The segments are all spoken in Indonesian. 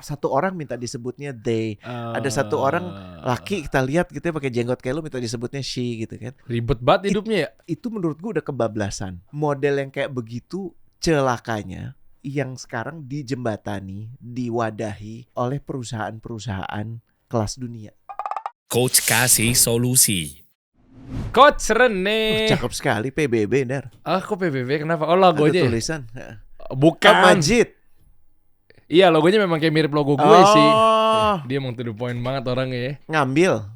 satu orang minta disebutnya they. Ada satu orang laki kita lihat gitu ya pakai jenggot kayak lu minta disebutnya she gitu kan. Ribet banget hidupnya ya. Itu menurut gue udah kebablasan. Model yang kayak begitu celakanya yang sekarang dijembatani, diwadahi oleh perusahaan-perusahaan kelas dunia. Coach kasih solusi. Coach Rene. Cakep sekali PBB Dar. Kok PBB kenapa? Oh logonya. Ada tulisan. Bukan. Majid. Iya logonya memang kayak mirip logo gue sih. Dia emang to the point banget orangnya ya. Ngambil.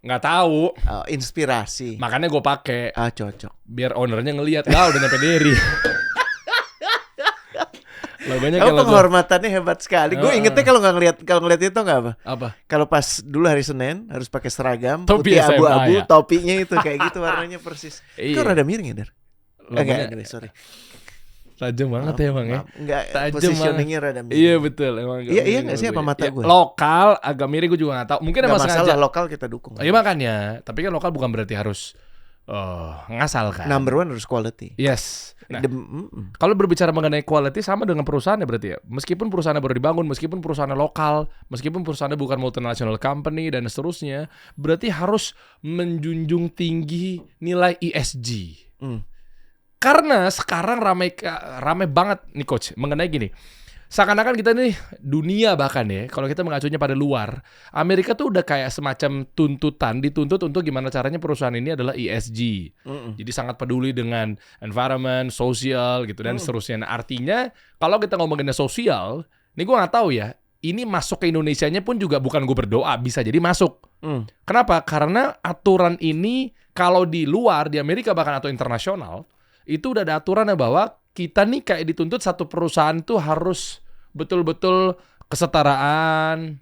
Nggak tahu. Inspirasi. Makanya gue pakai. Cocok. Biar ownernya ngelihat. Udah nyampe diri. Logonya kayak penghormatannya hebat sekali. Gue ingetnya kalau ngeliat itu nggak apa? Apa? Kalau pas dulu hari Senin harus pakai seragam Topi putih abu-abu, ya? topinya itu kayak gitu warnanya persis. Kok rada miring ya Dar? Enggak, sorry. Tajam banget ya emang ya. Enggak, positioningnya rada miring. Iya betul emang. Iya nggak sih apa mata gue? Lokal agak miring gue juga nggak tahu. Mungkin emang sengaja. Masalah lokal kita dukung. Iya makanya. Tapi kan lokal bukan berarti harus ngasal kan. Number one harus quality. Yes. Nah, kalau berbicara mengenai quality sama dengan perusahaannya berarti ya. Meskipun perusahaannya baru dibangun, meskipun perusahaannya lokal, meskipun perusahaannya bukan multinational company dan seterusnya, berarti harus menjunjung tinggi nilai ESG. Karena sekarang ramai banget nih coach mengenai gini. Seakan-akan kita nih dunia bahkan ya, kalau kita mengacunya pada luar, Amerika tuh udah kayak semacam dituntut untuk gimana caranya perusahaan ini adalah ESG. Jadi sangat peduli dengan environment, sosial gitu dan seterusnya. Nah, artinya kalau kita ngomongin sosial, ini gue nggak tahu ya, ini masuk ke Indonesianya pun juga bukan gue berdoa, bisa jadi masuk. Kenapa? Karena aturan ini kalau di luar, di Amerika bahkan atau internasional, itu udah ada aturannya bahwa kita nih kayak dituntut satu perusahaan tuh harus betul-betul kesetaraan,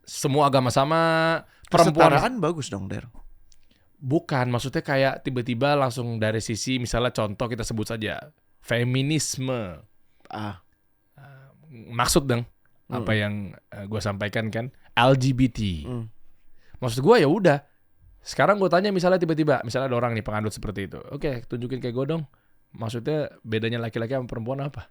semua agama sama, perempuan. Kesetaraan bagus dong, Der. Bukan, maksudnya kayak tiba-tiba langsung dari sisi misalnya contoh kita sebut saja feminisme. Maksud dong apa yang gue sampaikan kan, LGBT. Maksud gue ya udah. Sekarang gue tanya misalnya tiba-tiba, misalnya ada orang nih penganut seperti itu. Oke, tunjukin kayak gue dong. Maksudnya bedanya laki-laki sama perempuan apa?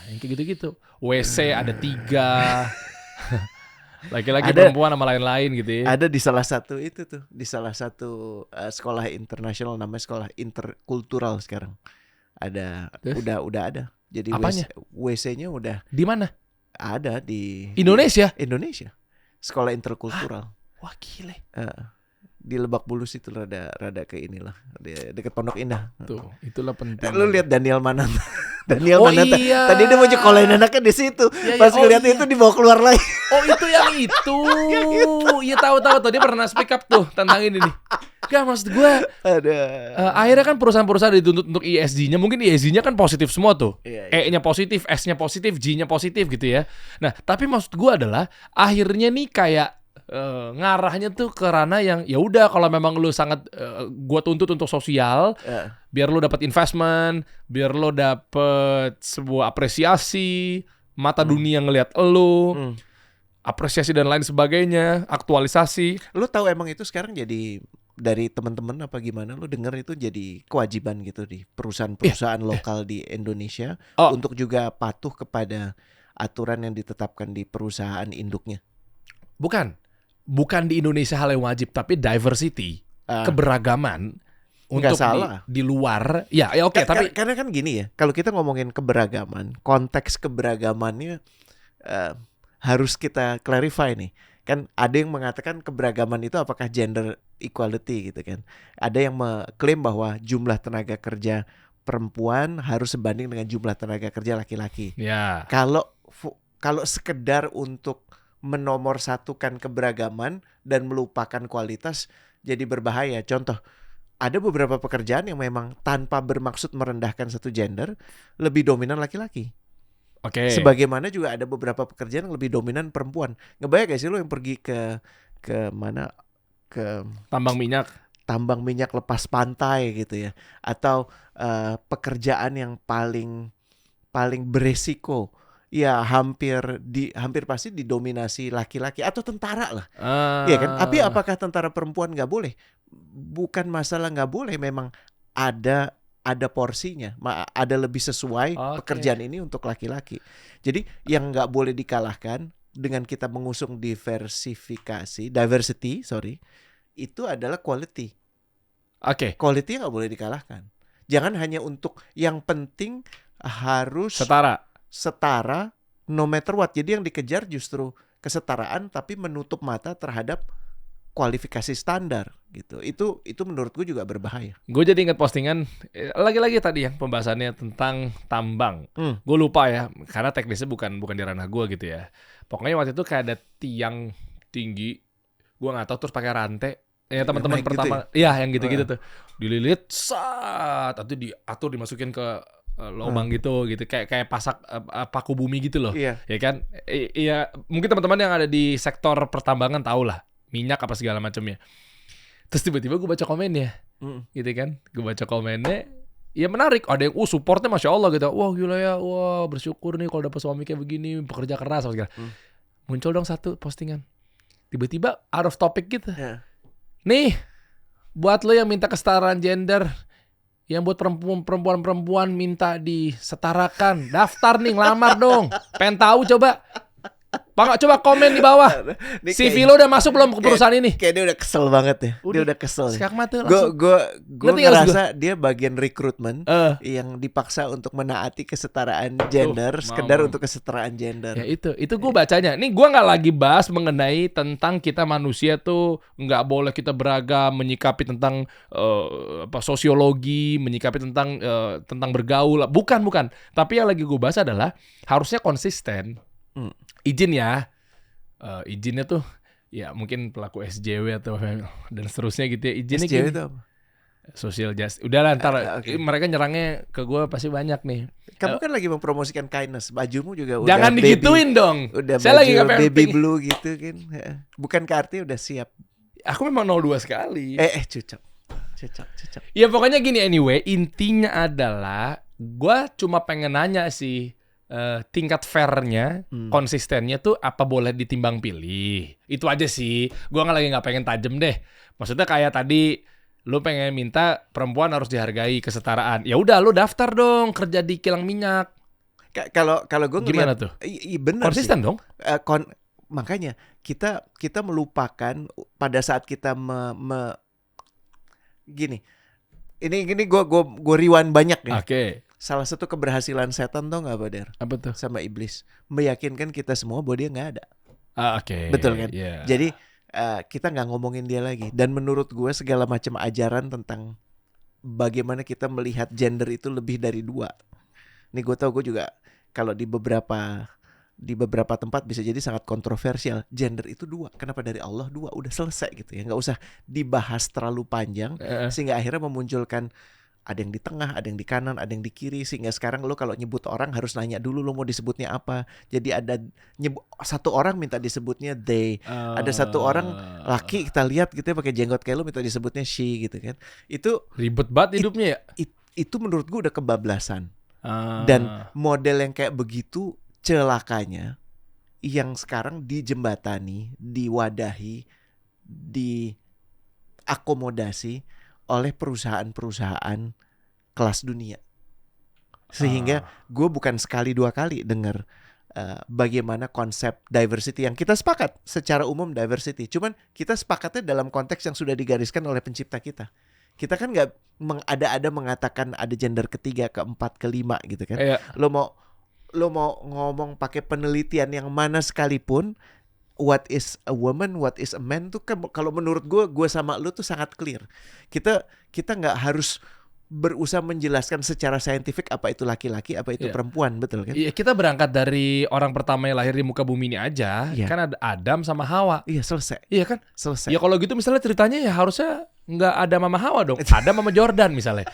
Yang kayak gitu-gitu. WC ada 3. Laki-laki perempuan sama lain-lain gitu ya. Ada di salah satu itu tuh, di salah satu sekolah internasional namanya sekolah interkultural sekarang. Ada. Udah ada. Jadi WC-nya udah. Di mana? Ada di Indonesia. Sekolah interkultural. Wah gile. Di Lebak Bulus itu rada ke inilah dekat Pondok Indah. Tuh, itulah penting. Lu lihat Daniel Mananta. Iya. Tadi dia mau nyekolahin anaknya di situ. Pas ngeliat itu dibawa keluar lagi. Oh, itu yang itu. Iya tahu tuh dia pernah speak up tuh tentang ini nih. Gak maksud gue. Akhirnya kan perusahaan-perusahaan dituntut untuk ESG-nya. Mungkin ESG-nya kan positif semua tuh. E-nya positif, S-nya positif, G-nya positif gitu ya. Nah, tapi maksud gue adalah akhirnya nih kayak ngarahnya tuh ke ranah yang ya udah kalau memang lu sangat gua tuntut untuk sosial, biar lu dapat investment, biar lu dapat sebuah apresiasi, mata dunia ngelihat lu, apresiasi dan lain sebagainya, aktualisasi. Lu tahu emang itu sekarang jadi dari teman-teman apa gimana lu dengar itu jadi kewajiban gitu di perusahaan-perusahaan lokal di Indonesia untuk juga patuh kepada aturan yang ditetapkan di perusahaan induknya. Bukan di Indonesia hal yang wajib, tapi diversity, keberagaman untuk di luar. Ya oke, tapi karena kan gini ya, kalau kita ngomongin keberagaman, konteks keberagamannya harus kita clarify nih. Kan ada yang mengatakan keberagaman itu apakah gender equality gitu kan. Ada yang mengklaim bahwa jumlah tenaga kerja perempuan harus sebanding dengan jumlah tenaga kerja laki-laki. Ya. Kalau sekedar untuk menomorsatukan keberagaman dan melupakan kualitas jadi berbahaya. Contoh, ada beberapa pekerjaan yang memang tanpa bermaksud merendahkan satu gender lebih dominan laki-laki. Oke. Sebagaimana juga ada beberapa pekerjaan yang lebih dominan perempuan. Ngebayang gak sih lo yang pergi ke mana? Ke tambang minyak lepas pantai gitu ya, atau pekerjaan yang paling beresiko. Ya hampir pasti didominasi laki-laki atau tentara lah. Iya kan? Tapi apakah tentara perempuan nggak boleh? Bukan masalah nggak boleh, memang ada ada porsinya, ada lebih sesuai Oke. pekerjaan ini untuk laki-laki. Jadi yang nggak boleh dikalahkan dengan kita mengusung diversity, itu adalah quality. Oke. Quality nggak boleh dikalahkan. Jangan hanya untuk yang penting harus setara no matter what. Jadi yang dikejar justru kesetaraan tapi menutup mata terhadap kualifikasi standar gitu. Itu menurut gue juga berbahaya. Gue jadi ingat postingan lagi-lagi tadi yang pembahasannya tentang tambang. Gue lupa ya, karena teknisnya bukan di ranah gue gitu ya. Pokoknya waktu itu kayak ada tiang tinggi, gue nggak tahu, terus pakai rantai. Ya teman-teman pertama, gitu ya yang gitu-gitu tuh, dililit, atau diatur dimasukin ke lubang gitu, kayak pasak paku bumi gitu loh, Iya. ya kan? Iya, mungkin teman-teman yang ada di sektor pertambangan tahu lah, minyak apa segala macamnya. Terus tiba-tiba gue baca komennya, gitu kan? Gue baca komennya, ya menarik. Ada yang supportnya masya Allah gitu. Wah gila ya, wah bersyukur nih kalau dapet suami kayak begini, pekerja keras apa segala. Muncul dong satu postingan, tiba-tiba out of topic gitu. Nih, buat lo yang minta kesetaraan gender, yang buat perempuan minta disetarakan, daftar nih, ngelamar dong. Pengen tahu coba. Coba komen di bawah. CV lo udah masuk belum ke perusahaan ini? Kayak dia udah kesel banget ya. Dia udah kesel. Gue ngerasa dia bagian rekrutmen yang dipaksa untuk menaati kesetaraan gender, sekedar untuk kesetaraan gender. Ya itu gue bacanya. Nih gue nggak lagi bahas mengenai tentang kita manusia tuh nggak boleh kita beragam, menyikapi tentang sosiologi, menyikapi tentang bergaul. Bukan. Tapi yang lagi gue bahas adalah harusnya konsisten. Izin ya, izinnya tuh ya mungkin pelaku SJW atau dan seterusnya gitu ya. Izinnya SJW gini. itu apa? Social justice. Udah lah ntar mereka nyerangnya ke gue pasti banyak nih. Kamu kan lagi mempromosikan kindness. Bajumu juga udah jangan digituin dong. Udah saya lagi baju baby blue gitu kan. Bukan artinya udah siap. Aku memang 02 sekali. Cocok. Ya pokoknya gini anyway. Intinya adalah gue cuma pengen nanya sih. Tingkat fairnya, konsistennya tuh apa boleh ditimbang pilih. Itu aja sih. Gue nggak pengen tajem deh. Maksudnya kayak tadi lu pengen minta perempuan harus dihargai, kesetaraan. Ya udah lu daftar dong kerja di kilang minyak. Kalau gue gimana ngeliat, tuh? Bener konsisten sih. Dong. Makanya kita melupakan pada saat kita gini. Ini gue rewind banyak ya. Oke. Salah satu keberhasilan setan tau gak apa Der? Apa tuh? Sama iblis, meyakinkan kita semua bahwa dia gak ada. Oke. Betul kan? Yeah. Jadi kita gak ngomongin dia lagi. Dan menurut gue segala macam ajaran tentang bagaimana kita melihat gender itu lebih dari dua. Nih gue tau, gue juga kalau di beberapa tempat bisa jadi sangat kontroversial. Gender itu dua. Kenapa dari Allah dua? Udah selesai gitu ya. Gak usah dibahas terlalu panjang sehingga akhirnya memunculkan ada yang di tengah, ada yang di kanan, ada yang di kiri. Sehingga sekarang lo kalau nyebut orang harus nanya dulu lo mau disebutnya apa. Jadi ada satu orang minta disebutnya they. Ada satu orang laki kita lihat gitu ya pakai jenggot kayak lo minta disebutnya she gitu kan. Itu ribet banget hidupnya ya. Itu menurut gue udah kebablasan. Dan model yang kayak begitu celakanya yang sekarang dijembatani, diwadahi, diakomodasi oleh perusahaan-perusahaan kelas dunia. Sehingga gue bukan sekali dua kali dengar bagaimana konsep diversity yang kita sepakat secara umum diversity. Cuman kita sepakatnya dalam konteks yang sudah digariskan oleh pencipta kita. Kita kan nggak ada mengatakan ada gender ketiga, keempat, kelima gitu kan. Lo mau ngomong pakai penelitian yang mana sekalipun, what is a woman, what is a man tuh kan kalau menurut gue sama lu tuh sangat clear. Kita nggak harus berusaha menjelaskan secara saintifik apa itu laki-laki, apa itu perempuan, betul kan? Iya, kita berangkat dari orang pertama yang lahir di muka bumi ini aja, kan ada Adam sama Hawa. Iya, selesai. Iya kan? Selesai. Ya kalau gitu misalnya ceritanya ya harusnya nggak ada Mama Hawa dong, ada Mama Jordan misalnya.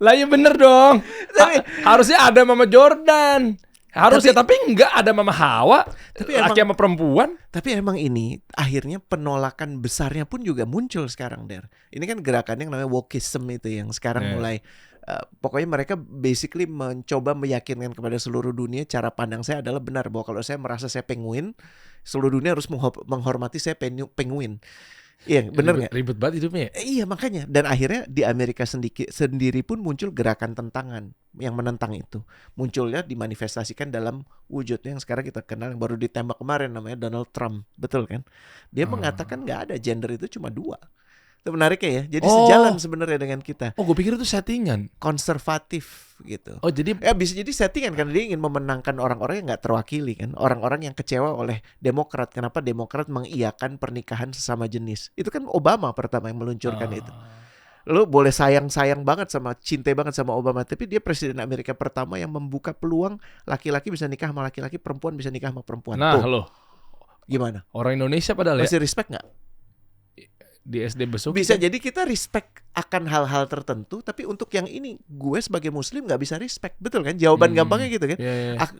Lah ya bener dong. Harusnya ada Mama Jordan. Harusnya tapi enggak ada Mama Hawa. Tapi laki sama perempuan. Tapi emang ini akhirnya penolakan besarnya pun juga muncul sekarang, Der. Ini kan gerakan yang namanya wokeism itu yang sekarang mulai pokoknya mereka basically mencoba meyakinkan kepada seluruh dunia cara pandang saya adalah benar, bahwa kalau saya merasa saya penguin, seluruh dunia harus menghormati saya penguin. Iya, bener nggak? Ribet banget hidupnya ya? Iya makanya, dan akhirnya di Amerika sendiri pun muncul gerakan tentangan yang menentang itu. Munculnya dimanifestasikan dalam wujudnya yang sekarang kita kenal, yang baru ditembak kemarin, namanya Donald Trump, betul kan? Dia mengatakan nggak ada, gender itu cuma 2. Itu menariknya ya. Jadi sejalan sebenarnya dengan kita. Oh, gue pikir itu settingan. Konservatif gitu. Oh, jadi Ya bisa jadi settingan karena dia ingin memenangkan orang-orang yang nggak terwakili kan, orang-orang yang kecewa oleh Demokrat. Kenapa Demokrat mengiyakan pernikahan sesama jenis? Itu kan Obama pertama yang meluncurkan itu. Lo boleh sayang banget cinta banget sama Obama, tapi dia presiden Amerika pertama yang membuka peluang laki-laki bisa nikah sama laki-laki, perempuan bisa nikah sama perempuan. Nah, Tuh, loh. gimana? Orang Indonesia padahal ya Masih respect nggak? di SD besok Bisa jadi kita respect akan hal-hal tertentu, tapi untuk yang ini gue sebagai muslim nggak bisa respect, betul kan? Jawaban gampangnya gitu kan.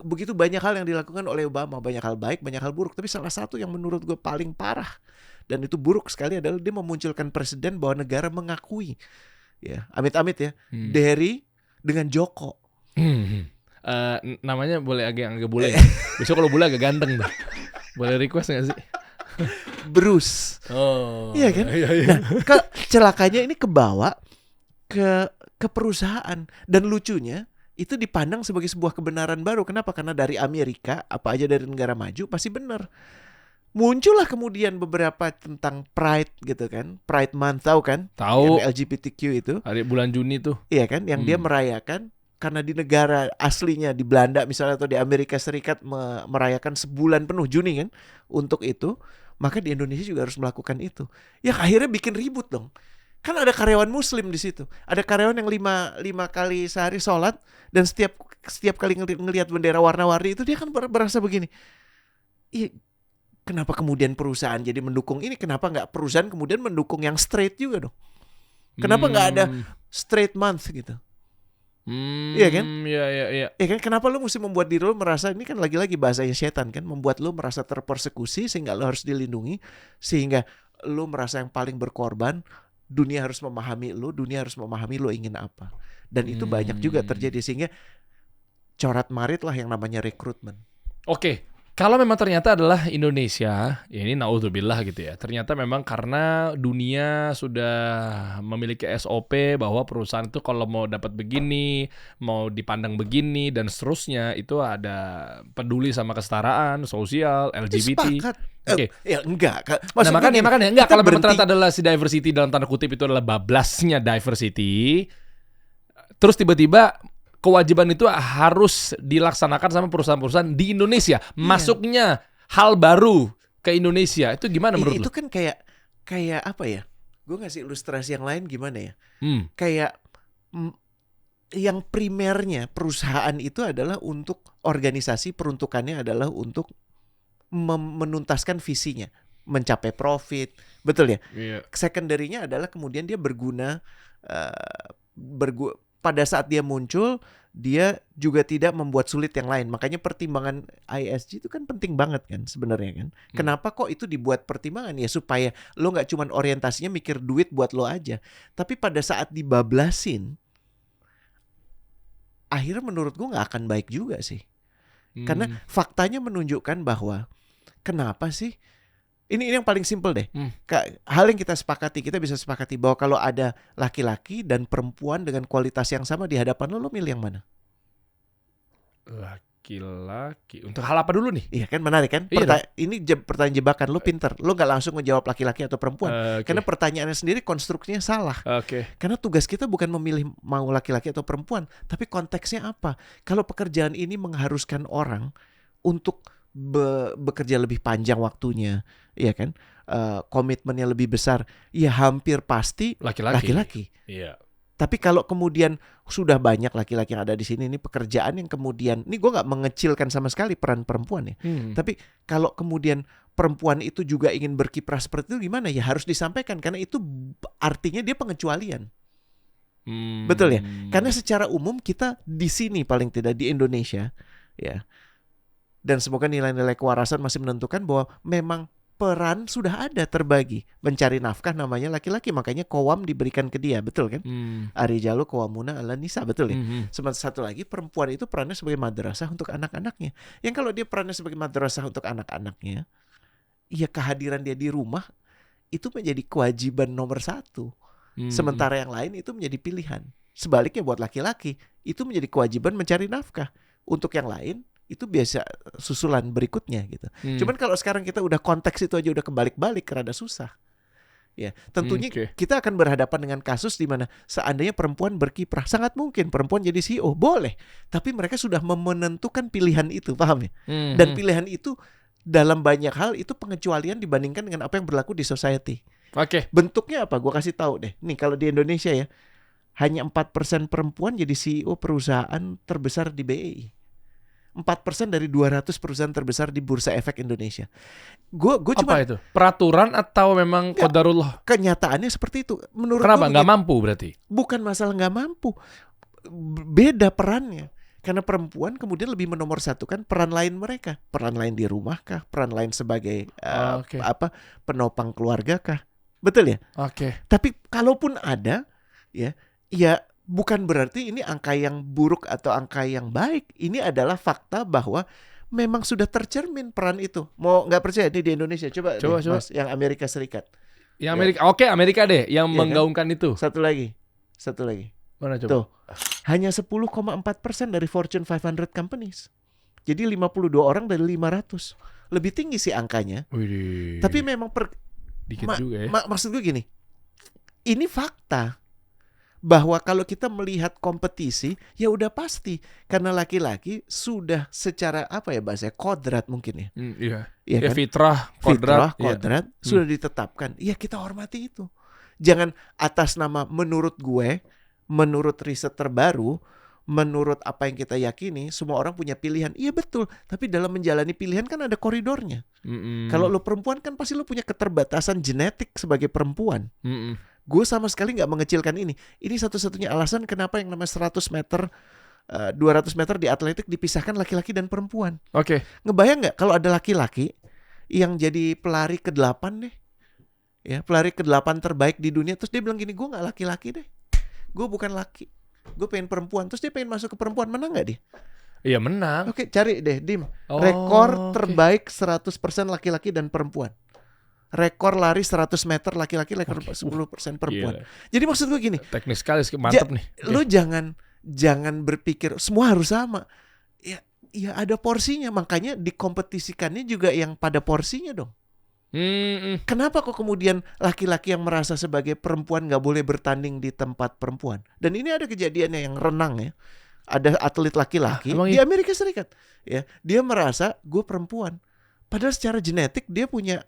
Begitu banyak hal yang dilakukan oleh Obama, banyak hal baik, banyak hal buruk, tapi salah satu yang menurut gue paling parah dan itu buruk sekali adalah dia memunculkan presiden bahwa negara mengakui, ya amit-amit ya, Derry dengan Joko. Namanya boleh agak bule. Besok kalau bule agak ganteng tuh. Boleh request nggak sih? Bruce. Oh. Iya kan? Nah, celakanya ini kebawa ke perusahaan, dan lucunya itu dipandang sebagai sebuah kebenaran baru. Kenapa? Karena dari Amerika, apa aja dari negara maju pasti benar. Muncullah kemudian beberapa tentang Pride gitu kan. Pride Month, tahu kan? Tahu. Yang LGBTQ itu. Hari bulan Juni tuh. Iya kan? Yang dia merayakan karena di negara aslinya di Belanda misalnya atau di Amerika Serikat merayakan sebulan penuh Juni kan untuk itu, maka di Indonesia juga harus melakukan itu. Ya akhirnya bikin ribut dong. Kan ada karyawan muslim di situ. Ada karyawan yang lima kali sehari sholat, dan setiap kali ngelihat bendera warna-warni itu dia kan berasa begini. Iya, kenapa kemudian perusahaan jadi mendukung ini? Kenapa nggak perusahaan kemudian mendukung yang straight juga dong? Kenapa nggak ada straight month gitu? Iya kan? Iya. Ya kan, kenapa lu mesti membuat diri lu merasa, ini kan lagi-lagi bahasanya setan kan, membuat lu merasa terpersekusi sehingga lu harus dilindungi, sehingga lu merasa yang paling berkorban. Dunia harus memahami lu, dunia harus memahami lu ingin apa. Dan itu banyak juga terjadi, sehingga corat-marit lah yang namanya rekrutmen. Oke. Kalau memang ternyata adalah Indonesia, ya ini naudzubillah gitu ya. Ternyata memang karena dunia sudah memiliki SOP bahwa perusahaan itu kalau mau dapat begini, mau dipandang begini dan seterusnya, itu ada peduli sama kesetaraan sosial, LGBT. Sepakat. Oke. Ya enggak. Nah, makanya enggak, kalau memang ternyata adalah si diversity dalam tanda kutip itu adalah bablasnya diversity, terus tiba-tiba kewajiban itu harus dilaksanakan sama perusahaan-perusahaan di Indonesia. Masuknya hal baru ke Indonesia. Itu gimana menurut lu? Itu kan kayak apa ya? Gue ngasih ilustrasi yang lain gimana ya? Kayak yang primernya perusahaan itu adalah untuk organisasi, peruntukannya adalah untuk menuntaskan visinya, mencapai profit. Betul ya? Secondary-nya adalah kemudian dia berguna pada saat dia muncul, dia juga tidak membuat sulit yang lain. Makanya pertimbangan ISG itu kan penting banget kan sebenarnya kan. Kenapa kok itu dibuat pertimbangan? Ya supaya lo gak cuman orientasinya mikir duit buat lo aja, tapi pada saat dibablasin, akhirnya menurut gue gak akan baik juga sih. Karena faktanya menunjukkan bahwa kenapa sih, ini yang paling simpel deh. Hal yang kita bisa sepakati bahwa kalau ada laki-laki dan perempuan dengan kualitas yang sama di hadapan lo milih yang mana? Laki-laki. Untuk hal apa dulu nih? Iya kan, menarik kan? Ini pertanyaan jebakan. Lo pinter. Lo gak langsung ngejawab laki-laki atau perempuan. Karena pertanyaannya sendiri konstruksinya salah. Karena tugas kita bukan memilih mau laki-laki atau perempuan, tapi konteksnya apa? Kalau pekerjaan ini mengharuskan orang untuk bekerja lebih panjang waktunya, iya kan? Komitmennya lebih besar, ya hampir pasti laki-laki. Iya. Tapi kalau kemudian sudah banyak laki-laki yang ada di sini, ini pekerjaan yang kemudian, ini gue nggak mengecilkan sama sekali peran perempuan ya. Tapi kalau kemudian perempuan itu juga ingin berkiprah seperti itu, gimana ya? Harus disampaikan karena itu artinya dia pengecualian. Betul ya? Karena secara umum kita di sini paling tidak di Indonesia, ya. Dan semoga nilai-nilai kewarasan masih menentukan bahwa memang peran sudah ada terbagi. Mencari nafkah namanya laki-laki, makanya qawam diberikan ke dia, betul kan? Ar-rijalu qawwamuna 'alan nisa, betul ya? Sementara satu lagi, perempuan itu perannya sebagai madrasah untuk anak-anaknya. Yang kalau dia perannya sebagai madrasah untuk anak-anaknya, ya kehadiran dia di rumah itu menjadi kewajiban nomor 1. Sementara yang lain itu menjadi pilihan. Sebaliknya buat laki-laki itu menjadi kewajiban mencari nafkah. Untuk yang lain itu biasa susulan berikutnya gitu. Cuman kalau sekarang kita udah konteks itu aja udah kebalik-balik, rada susah. Ya, tentunya kita akan berhadapan dengan kasus di mana seandainya perempuan berkiprah, sangat mungkin perempuan jadi CEO, boleh. Tapi mereka sudah menentukan pilihan itu, paham ya? Dan pilihan itu dalam banyak hal itu pengecualian dibandingkan dengan apa yang berlaku di society. Bentuknya apa? Gua kasih tahu deh. Nih kalau di Indonesia ya, hanya 4% perempuan jadi CEO perusahaan terbesar di BEI. 4% dari 200 perusahaan terbesar di Bursa Efek Indonesia. Gue cuma apa itu? Peraturan atau memang qadarullah? Kenyataannya seperti itu. Menurut Kenapa nggak mampu berarti? Bukan masalah nggak mampu, beda perannya. Karena perempuan kemudian lebih menomorsatukan peran lain mereka, peran lain di rumah kah, peran lain sebagai penopang keluarga kah, betul ya? Tapi kalaupun ada, ya bukan berarti ini angka yang buruk atau angka yang baik. Ini adalah fakta bahwa memang sudah tercermin peran itu. Mau nggak percaya ini di Indonesia? Coba. Mas, yang Amerika Serikat. Yang Amerika, Amerika deh yang menggaungkan kan? Itu. Satu lagi. Mana coba? Tuh, hanya 10,4% dari Fortune 500 companies. Jadi 52 orang dari 500. Lebih tinggi sih angkanya. Widih. Tapi memang dikit juga ya. Maksud gue gini. Ini fakta. Bahwa kalau kita melihat kompetisi, ya udah pasti karena laki-laki sudah secara apa ya bahasanya kodrat mungkin ya. Iya kan? Fitrah, kodrat sudah ditetapkan. Ya kita hormati itu. Jangan atas nama menurut gue, menurut riset terbaru, menurut apa yang kita yakini, semua orang punya pilihan. Iya betul, tapi dalam menjalani pilihan kan ada koridornya. Kalau lo perempuan kan pasti lo punya keterbatasan genetik sebagai perempuan. Gue sama sekali gak mengecilkan ini. Ini satu-satunya alasan kenapa yang namanya 100 meter, 200 meter di atletik dipisahkan laki-laki dan perempuan. Ngebayang gak kalau ada laki-laki yang jadi pelari ke-8 deh, ya, pelari ke-8 terbaik di dunia, terus dia bilang gini, gue gak laki-laki deh, gue bukan laki, gue pengen perempuan. Terus dia pengen masuk ke perempuan, menang gak dia? Iya menang. Cari deh Dim, rekor terbaik 100% laki-laki dan perempuan. Rekor lari 100 meter laki-laki, rekor 10% perempuan. Jadi maksud gue gini, teknis sekali, mantep nih. Lu jangan berpikir semua harus sama. Ya ada porsinya, makanya dikompetisikannya juga yang pada porsinya dong. Kenapa kok kemudian laki-laki yang merasa sebagai perempuan gak boleh bertanding di tempat perempuan? Dan ini ada kejadiannya yang renang ya. Ada atlet laki-laki di Amerika Serikat, ya, dia merasa gue perempuan. Padahal secara genetik dia punya,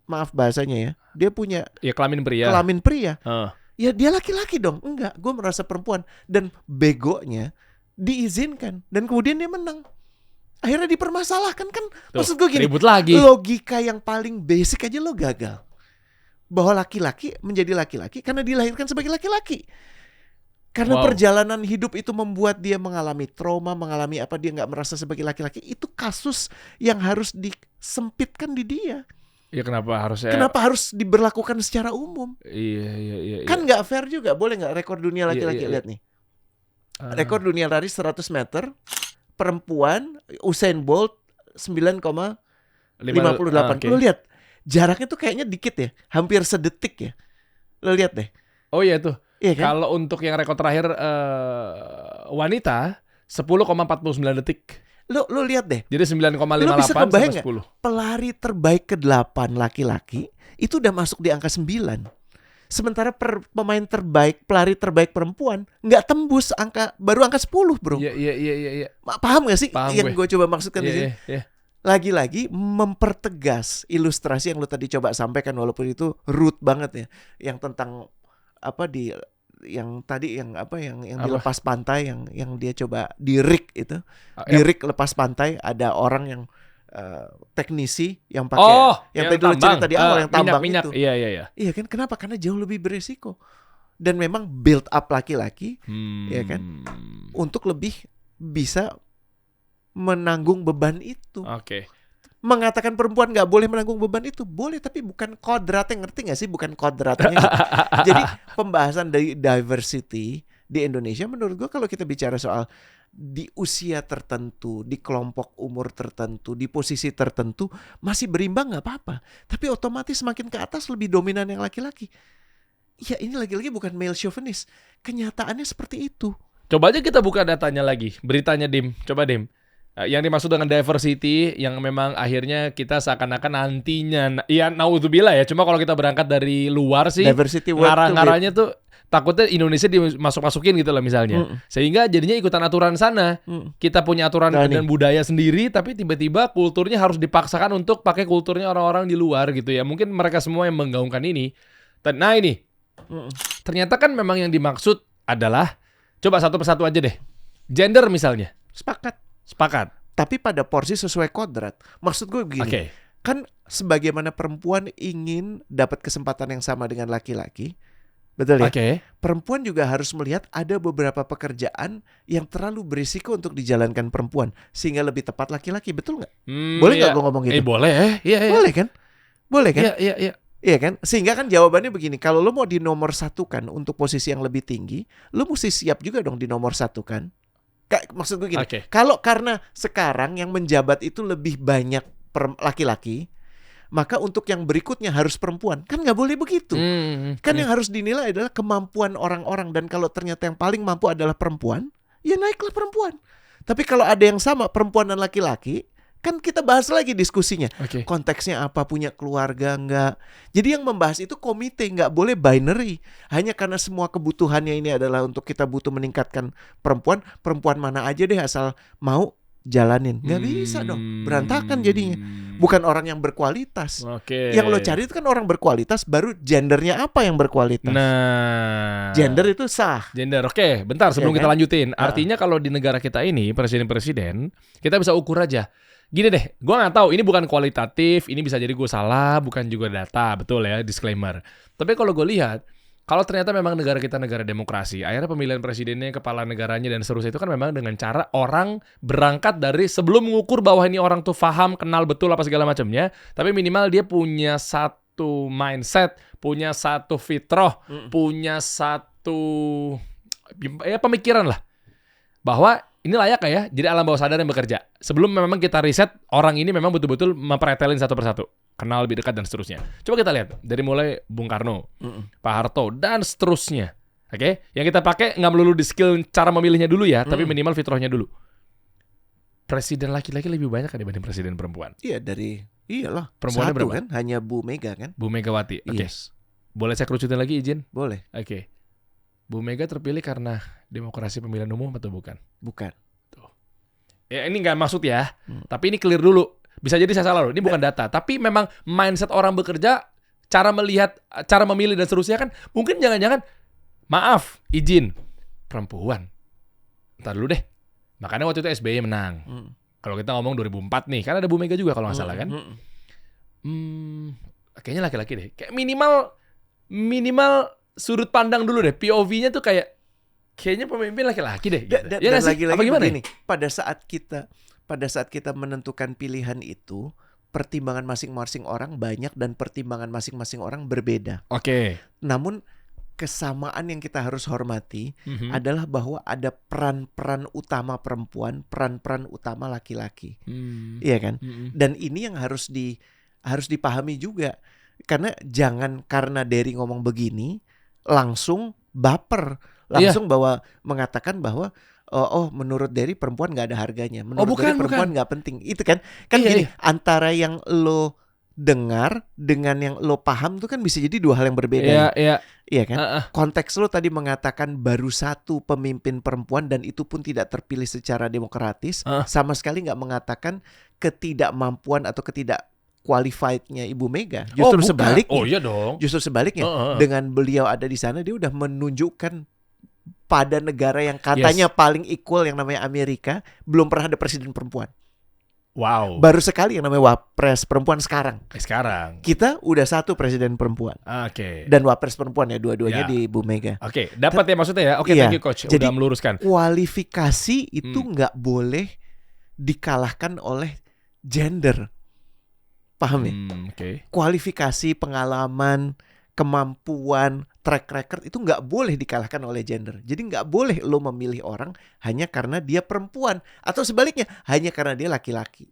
maaf bahasanya ya, dia punya kelamin pria. Ya dia laki-laki dong. Enggak, gue merasa perempuan. Dan begonya diizinkan. Dan kemudian dia menang. Akhirnya dipermasalahkan kan. Maksud gue gini, ribut lagi. Logika yang paling basic aja lo gagal. Bahwa laki-laki menjadi laki-laki karena dilahirkan sebagai laki-laki. Karena perjalanan hidup itu membuat dia mengalami trauma, mengalami apa, dia gak merasa sebagai laki-laki. Itu kasus yang harus disempitkan di dia. Ya kenapa harus diberlakukan secara umum? Iya. Kan nggak fair juga. Boleh nggak rekor dunia laki-laki? Lihat nih. Rekor dunia lari 100 meter perempuan Usain Bolt 9,58. Lo lihat jaraknya tuh kayaknya dikit ya, hampir sedetik ya. Lo lihat deh. Oh iya tuh. Iya kan? Kalau untuk yang rekor terakhir wanita 10,49 detik. Lo lihat deh. Jadi 9,58 lo bisa kebayang sampai 10. Pelari terbaik ke-8 laki-laki itu udah masuk di angka 9. Sementara pemain terbaik, pelari terbaik perempuan nggak tembus baru angka 10, bro. Iya. Paham gak sih Paham yang gue coba maksudkan di sini? Iya. Lagi-lagi mempertegas ilustrasi yang lo tadi coba sampaikan, walaupun itu root banget ya, yang tentang apa yang tadi yang di lepas pantai yang dia coba di rig itu. Di rig lepas pantai ada orang yang teknisi yang pakai yang tadi lo cerita di awal yang tambang minyak. itu. Iya. Iya kan, kenapa? Karena jauh lebih beresiko. Dan memang build up laki-laki ya kan untuk lebih bisa menanggung beban itu. Mengatakan perempuan gak boleh menanggung beban itu boleh, tapi bukan kodratnya. Ngerti gak sih? Bukan kodratnya gitu. Jadi pembahasan dari diversity di Indonesia menurut gue, kalau kita bicara soal di usia tertentu, di kelompok umur tertentu, di posisi tertentu masih berimbang nggak apa-apa. Tapi otomatis semakin ke atas lebih dominan yang laki-laki. Ya ini lagi-lagi bukan male chauvinist. Kenyataannya seperti itu. Coba aja kita buka datanya lagi, beritanya Dim. Coba Dim. Yang dimaksud dengan diversity yang memang akhirnya kita seakan-akan nantinya, ya naudzubillah ya. Cuma kalau kita berangkat dari luar sih, Diversity word ngarang-ngarangnya tuh takutnya Indonesia dimasuk-masukin gitu lah misalnya. Sehingga jadinya ikutan aturan sana. Kita punya aturan dan budaya sendiri, tapi tiba-tiba kulturnya harus dipaksakan untuk pakai kulturnya orang-orang di luar gitu ya. Mungkin mereka semua yang menggaungkan ini. Nah ini, ternyata kan memang yang dimaksud adalah, coba satu persatu aja deh. Gender misalnya. Sepakat. Tapi pada porsi sesuai kodrat. Maksud gue begini. Kan sebagaimana perempuan ingin dapat kesempatan yang sama dengan laki-laki, betul ya? Perempuan juga harus melihat ada beberapa pekerjaan yang terlalu berisiko untuk dijalankan perempuan, sehingga lebih tepat laki-laki, betul nggak? Boleh nggak gue ngomong gitu? Boleh. Iya. Boleh kan? Boleh kan? Iya. Iya kan? Sehingga kan jawabannya begini, kalau lo mau dinomor satukan untuk posisi yang lebih tinggi, lo mesti siap juga dong dinomor satukan. Maksud gue gini, kalau karena sekarang yang menjabat itu lebih banyak laki-laki, maka untuk yang berikutnya harus perempuan. Kan nggak boleh begitu. Kan yang harus dinilai adalah kemampuan orang-orang. Dan kalau ternyata yang paling mampu adalah perempuan, ya naiklah perempuan. Tapi kalau ada yang sama perempuan dan laki-laki, kan kita bahas lagi diskusinya. Konteksnya apa, punya keluarga enggak. Jadi yang membahas itu komite, nggak boleh binary. Hanya karena semua kebutuhannya ini adalah untuk kita butuh meningkatkan perempuan. Perempuan mana aja deh asal mau jalanin. Nggak bisa dong, berantakan jadinya. Bukan orang yang berkualitas. Yang lo cari itu kan orang berkualitas, baru gendernya apa yang berkualitas. Nah, gender itu sah. Gender, bentar sebelum kita lanjutin. Artinya kalau di negara kita ini, presiden-presiden, kita bisa ukur aja. Gini deh, gue nggak tahu, ini bukan kualitatif, ini bisa jadi gue salah, bukan juga data, betul ya, disclaimer. Tapi kalau gue lihat, kalau ternyata memang negara kita negara demokrasi, akhirnya pemilihan presidennya, kepala negaranya, dan seterusnya itu kan memang dengan cara orang berangkat dari sebelum mengukur bahwa ini orang tuh paham, kenal betul apa segala macamnya, tapi minimal dia punya satu mindset, punya satu fitrah, punya satu pemikiran lah, bahwa ini layak gak ya jadi alam bawah sadar yang bekerja. Sebelum memang kita riset, orang ini memang betul-betul mempretelin satu persatu, kenal lebih dekat dan seterusnya. Coba kita lihat dari mulai Bung Karno, Pak Harto dan seterusnya. Yang kita pakai nggak melulu di skill cara memilihnya dulu ya, tapi minimal fitrahnya dulu. Presiden laki-laki lebih banyak kan dibanding presiden perempuan? Iya, iyalah. Perempuannya satu berapa? Kan hanya Bu Mega kan? Bu Megawati. Yes. Boleh saya kerucutin lagi, izin? Boleh. Bu Mega terpilih karena demokrasi pemilihan umum atau bukan? Bukan. Tuh. Ya ini nggak maksud ya, tapi ini clear dulu. Bisa jadi saya salah loh, ini bukan data. Tapi memang mindset orang bekerja, cara melihat, cara memilih dan seterusnya kan mungkin jangan-jangan, maaf, izin, perempuan. Ntar dulu deh. Makanya waktu itu SBY menang. Kalau kita ngomong 2004 nih, kan ada Bu Mega juga kalau nggak salah kan? Kayaknya laki-laki deh. Kayak minimal sudut pandang dulu deh. POV-nya tuh kayaknya pemimpin laki-laki deh. Gitu. Dan lagi-lagi begini, pada saat kita menentukan pilihan itu, pertimbangan masing-masing orang banyak dan pertimbangan masing-masing orang berbeda. Namun kesamaan yang kita harus hormati adalah bahwa ada peran-peran utama perempuan, peran-peran utama laki-laki. Iya kan? Dan ini yang harus dipahami juga. Karena jangan karena Derry ngomong begini langsung baper, langsung mengatakan bahwa menurut Derry perempuan nggak ada harganya, menurut Derry perempuan nggak penting. Itu kan gini, antara yang lo dengar dengan yang lo paham itu kan bisa jadi dua hal yang berbeda. Iya kan? Konteks lo tadi mengatakan baru satu pemimpin perempuan dan itu pun tidak terpilih secara demokratis, sama sekali nggak mengatakan ketidakmampuan atau qualified-nya Ibu Mega. Justru sebaliknya. Iya dong. Justru sebaliknya. Dengan beliau ada di sana, dia udah menunjukkan pada negara yang katanya paling equal yang namanya Amerika, belum pernah ada presiden perempuan. Wow. Baru sekali yang namanya wapres perempuan sekarang. Kita udah satu presiden perempuan. Dan wapres perempuan ya, dua-duanya di Bu Mega. Dapat ya maksudnya ya. Thank you coach. Jadi, udah meluruskan. Kualifikasi itu nggak boleh dikalahkan oleh gender. Paham ya? Kualifikasi, pengalaman, kemampuan, track record itu nggak boleh dikalahkan oleh gender. Jadi nggak boleh lo memilih orang hanya karena dia perempuan atau sebaliknya hanya karena dia laki-laki.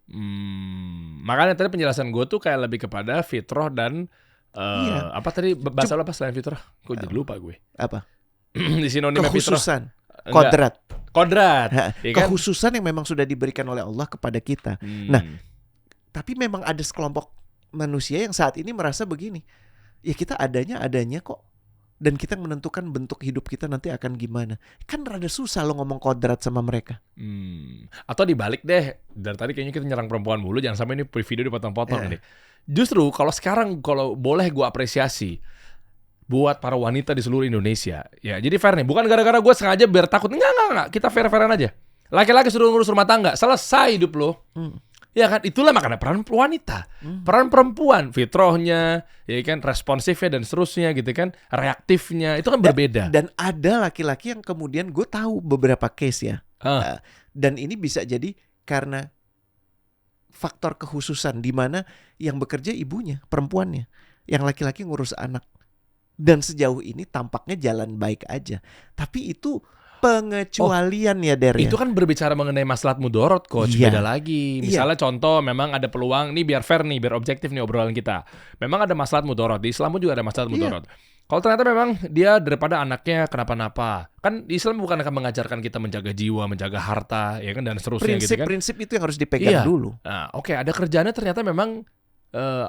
Makanya tadi penjelasan gue tuh kayak lebih kepada fitrah dan Iya. apa tadi bahasa apa selain fitrah? Kok jadi lupa gue. Apa? Di sinonimnya fitrah. Kekhususan, Enggak. kodrat, Ya kan? kekhususan yang memang sudah diberikan oleh Allah kepada kita. Nah, tapi memang ada sekelompok manusia yang saat ini merasa begini, ya kita adanya kok, dan kita menentukan bentuk hidup kita nanti akan gimana. Kan rada susah lo ngomong kodrat sama mereka. Atau dibalik deh, dari tadi kayaknya kita nyerang perempuan mulu, jangan sampai ini video dipotong-potong nih. Justru kalau sekarang kalau boleh gue apresiasi buat para wanita di seluruh Indonesia, ya jadi fair nih, bukan gara-gara gue sengaja biar takut, enggak, kita fair-fairan aja. Laki-laki suruh ngurus rumah tangga, selesai hidup lo. Ya kan, itulah makanya peran wanita, peran perempuan, fitrahnya, ya kan, responsifnya dan seterusnya gitu kan, reaktifnya itu kan berbeda. Dan ada laki-laki yang kemudian gue tahu beberapa case ya, dan ini bisa jadi karena faktor kekhususan di mana yang bekerja ibunya, perempuannya, yang laki-laki ngurus anak. Dan sejauh ini tampaknya jalan baik aja. Tapi itu pengecualian ya Der. Itu kan berbicara mengenai maslahat mudorot coach, beda lagi. Misalnya contoh memang ada peluang, nih biar fair nih, biar objektif nih obrolan kita. Memang ada maslahat mudorot, di Islam pun juga ada maslahat mudorot. Kalau ternyata memang dia daripada anaknya kenapa-napa, kan di Islam bukan akan mengajarkan kita menjaga jiwa, menjaga harta, ya kan, dan seterusnya gitu kan. Prinsip itu yang harus dipegang dulu. Nah, oke, ada kerjaannya ternyata memang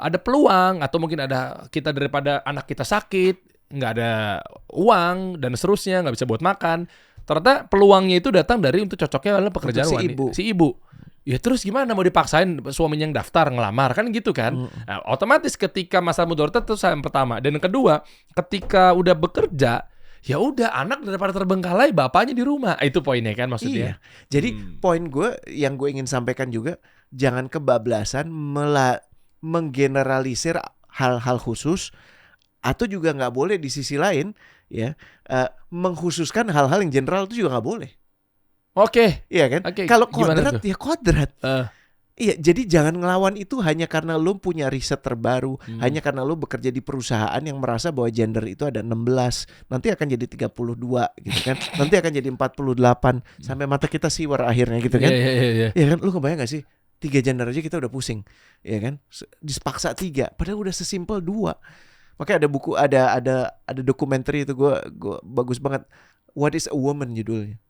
ada peluang, atau mungkin ada kita daripada anak kita sakit, nggak ada uang dan seterusnya, nggak bisa buat makan. Ternyata peluangnya itu datang dari untuk cocoknya adalah pekerjaan si ibu. Ya terus gimana, mau dipaksain suaminya yang daftar ngelamar kan gitu kan? Nah, otomatis ketika masalah mudarat itu yang pertama, dan yang kedua ketika udah bekerja, ya udah anak daripada terbengkalai bapaknya di rumah. Itu poinnya kan maksudnya. Jadi poin gue yang gue ingin sampaikan juga, jangan kebablasan menggeneralisir hal-hal khusus, atau juga nggak boleh di sisi lain ya mengkhususkan hal-hal yang general itu juga nggak boleh. Oke. Iya kan? Kalau kodrat ya kodrat. Iya, jadi jangan ngelawan itu hanya karena lo punya riset terbaru, hanya karena lo bekerja di perusahaan yang merasa bahwa gender itu ada 16, nanti akan jadi 32 gitu kan. Nanti akan jadi 48 sampai mata kita siwer akhirnya gitu kan. Iya kan? Lo kebayang gak sih? 3 gender aja kita udah pusing. Iya kan? Dipaksa 3, padahal udah sesimpel 2. Makanya ada buku, ada dokumenter itu gue bagus banget. What is a Woman judulnya.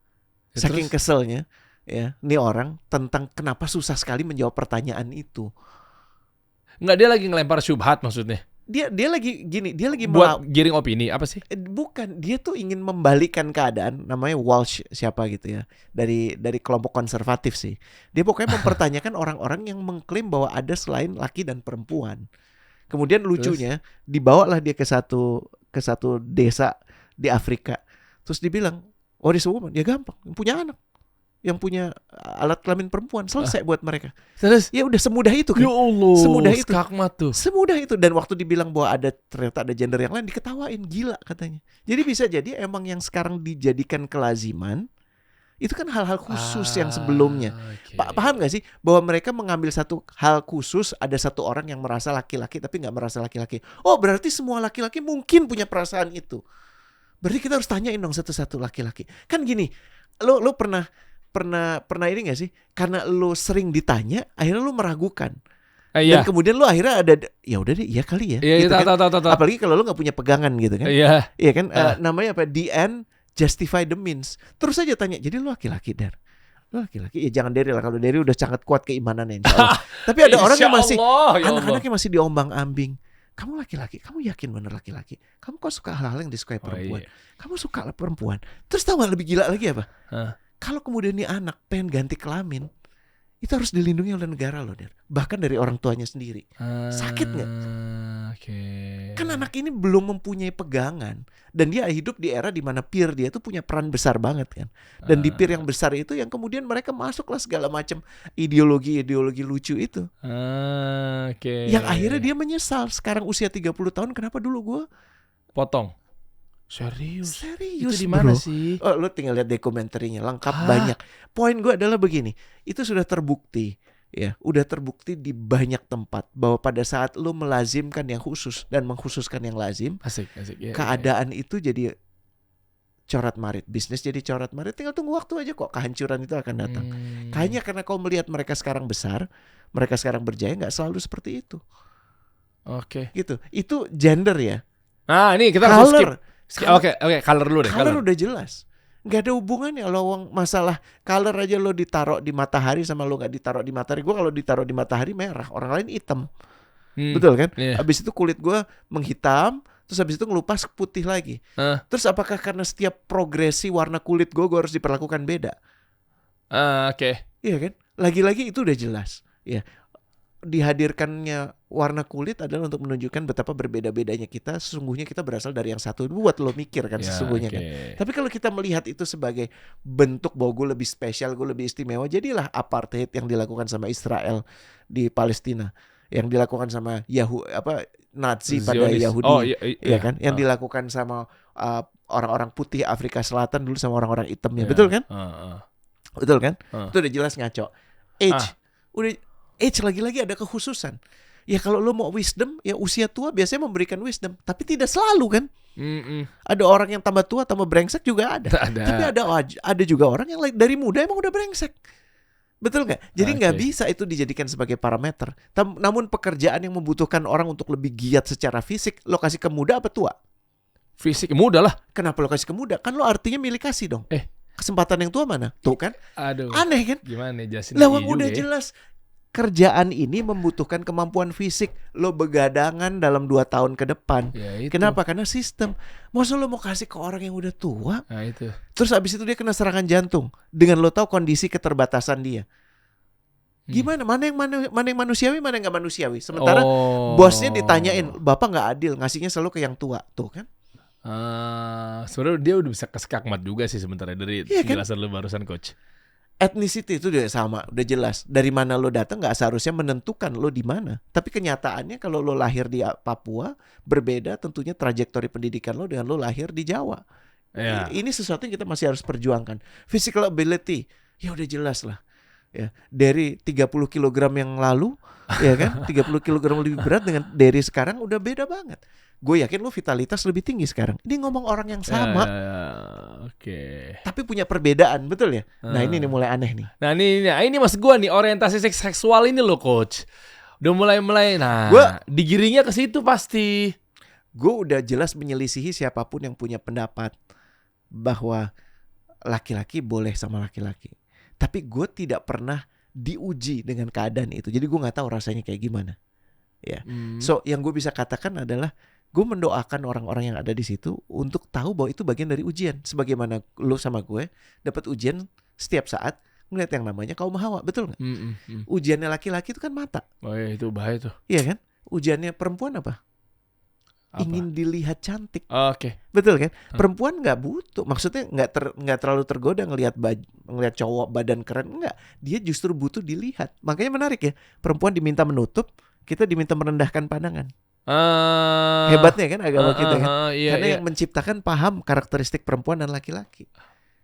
Saking keselnya ya, ini orang tentang kenapa susah sekali menjawab pertanyaan itu. Enggak, dia lagi ngelempar syubhat maksudnya. Dia lagi gini, dia lagi buat giring opini apa sih? Bukan, dia tuh ingin membalikkan keadaan. Namanya Walsh siapa gitu ya, dari kelompok konservatif sih. Dia pokoknya mempertanyakan orang-orang yang mengklaim bahwa ada selain laki dan perempuan. Kemudian lucunya dibawalah dia ke satu desa di Afrika. Terus dibilang, "Oh, this woman, ya gampang, punya anak, yang punya alat kelamin perempuan, selesai buat mereka." Terus ya udah semudah itu kan. Ya Allah, semudah itu. Semudah itu. Dan waktu dibilang bahwa ternyata ada gender yang lain, diketawain, gila katanya. Jadi bisa jadi emang yang sekarang dijadikan kelaziman itu kan hal-hal khusus yang sebelumnya. Paham gak sih bahwa mereka mengambil satu hal khusus, ada satu orang yang merasa laki-laki tapi gak merasa laki-laki. Oh, berarti semua laki-laki mungkin punya perasaan itu. Berarti kita harus tanyain dong satu-satu laki-laki. Kan gini, lo pernah ini gak sih? Karena lo sering ditanya, akhirnya lo meragukan. Dan kemudian lo akhirnya ada, ya udah deh, iya kali ya. Iya, gitu kan? tahu. Apalagi kalau lo gak punya pegangan gitu kan. Iya kan. Namanya apa? The end justify the means. Terus aja tanya, jadi lo laki-laki, Der? Lo laki-laki? Ya jangan Derry lah, kalau Derry udah sangat kuat keimanannya. Tapi ada orang yang masih, anak-anaknya masih diombang-ambing. Kamu laki-laki, kamu yakin bener laki-laki? Kamu kok suka hal-hal yang disukai perempuan? Kamu suka perempuan? Terus tahu gak lebih gila lagi apa? Kalau kemudian nih anak pengen ganti kelamin, itu harus dilindungi oleh negara loh, Der. Bahkan dari orang tuanya sendiri. Sakit gak? Kan anak ini belum mempunyai pegangan. Dan dia hidup di era di mana peer dia tuh punya peran besar banget kan. Dan di peer yang besar itu yang kemudian mereka masuklah segala macam ideologi lucu itu. Yang akhirnya dia menyesal. Sekarang usia 30 tahun, kenapa dulu gue potong? Serius itu di mana sih? Oh, lo tinggal lihat dokumenterinya, lengkap banyak. Poin gue adalah begini, itu sudah terbukti ya udah terbukti di banyak tempat bahwa pada saat lo melazimkan yang khusus dan mengkhususkan yang lazim, Asik. Ya, keadaan itu jadi corat marit, bisnis jadi corat marit, tinggal tunggu waktu aja kok kehancuran itu akan datang. Hanya karena kau melihat mereka sekarang besar, mereka sekarang berjaya, nggak selalu seperti itu. Oke. Gitu. Itu gender ya. Nah, ini kita harus skip. Color. Oke, color dulu deh. Color udah jelas. Nggak ada hubungannya lo masalah color aja lo ditaruh di matahari sama lo nggak ditaruh di matahari. Gue kalau ditaruh di matahari merah, orang lain hitam. Betul kan? Iya. Habis itu kulit gue menghitam, terus habis itu ngelupas putih lagi. Terus apakah karena setiap progresi warna kulit gue harus diperlakukan beda? Oke. Iya kan? Lagi-lagi itu udah jelas. Ya, dihadirkannya warna kulit adalah untuk menunjukkan betapa berbeda-bedanya kita. Sesungguhnya kita berasal dari yang satu. Buat lo mikir kan sesungguhnya kan. Tapi kalau kita melihat itu sebagai bentuk bahwa gue lebih spesial, gue lebih istimewa, jadilah apartheid yang dilakukan sama Israel di Palestina, yang dilakukan sama Nazi pada Zionis. Yahudi, iya kan? Yang dilakukan sama orang-orang putih Afrika Selatan dulu sama orang-orang hitamnya, betul kan? Betul kan? Itu udah jelas ngaco. Age lagi-lagi ada kekhususan. Ya kalau lo mau wisdom, ya usia tua biasanya memberikan wisdom, tapi tidak selalu kan? Ada orang yang tambah tua tambah brengsek juga ada. Tapi ada juga orang yang dari muda emang udah brengsek. Betul nggak? Jadi nggak bisa itu dijadikan sebagai parameter. Namun pekerjaan yang membutuhkan orang untuk lebih giat secara fisik, lo kasih ke muda apa tua? Fisik muda lah. Kenapa lo kasih ke muda? Kan lo artinya milih kasih dong. Kesempatan yang tua mana? Tuh kan? Aduh. Aneh kan? Gimana jelasin? Lawang udah jelas. Kerjaan ini membutuhkan kemampuan fisik. Lo begadangan dalam 2 tahun ke depan. Kenapa? Karena sistem. Masa lo mau kasih ke orang yang udah tua? Nah itu. Terus abis itu dia kena serangan jantung. Dengan lo tahu kondisi keterbatasan dia. Gimana? Mana yang manusiawi, mana yang gak manusiawi. Sementara bosnya ditanyain, Bapak gak adil, ngasihnya selalu ke yang tua. Tuh kan? Sebenarnya dia udah bisa keskakmat juga sih sementara dari penjelasan lo barusan coach. Ethnicity itu udah sama, udah jelas. Dari mana lo datang nggak seharusnya menentukan lo di mana. Tapi kenyataannya kalau lo lahir di Papua berbeda tentunya trajektori pendidikan lo dengan lo lahir di Jawa. Ini sesuatu yang kita masih harus perjuangkan. Physical ability, ya udah jelas lah. Ya, dari 30 kg yang lalu, ya kan, 30 kg lebih berat dengan dari sekarang udah beda banget. Gue yakin lo vitalitas lebih tinggi sekarang. Ini ngomong orang yang sama. Tapi punya perbedaan, betul ya? Nah ini nih mulai aneh nih. Nah ini mas gue nih orientasi seksual ini loh coach. Udah mulai. Nah, digiringnya ke situ pasti. Gue udah jelas menyelisihi siapapun yang punya pendapat bahwa laki-laki boleh sama laki-laki. Tapi gue tidak pernah diuji dengan keadaan itu. Jadi gue nggak tahu rasanya kayak gimana. Ya. So yang gue bisa katakan adalah gue mendoakan orang-orang yang ada di situ untuk tahu bahwa itu bagian dari ujian. Sebagaimana lo sama gue dapat ujian setiap saat ngeliat yang namanya kaum Hawa, betul nggak? Ujiannya laki-laki itu kan mata. Oh iya, itu bahaya tuh. Iya kan? Ujiannya perempuan apa? Ingin dilihat cantik. Betul kan? Perempuan nggak butuh, maksudnya nggak terlalu tergoda ngelihat cowok badan keren, nggak. Dia justru butuh dilihat. Makanya menarik ya. Perempuan diminta menutup, kita diminta merendahkan pandangan. Hebatnya kan agama kita kan. Karena yang menciptakan paham karakteristik perempuan dan laki-laki.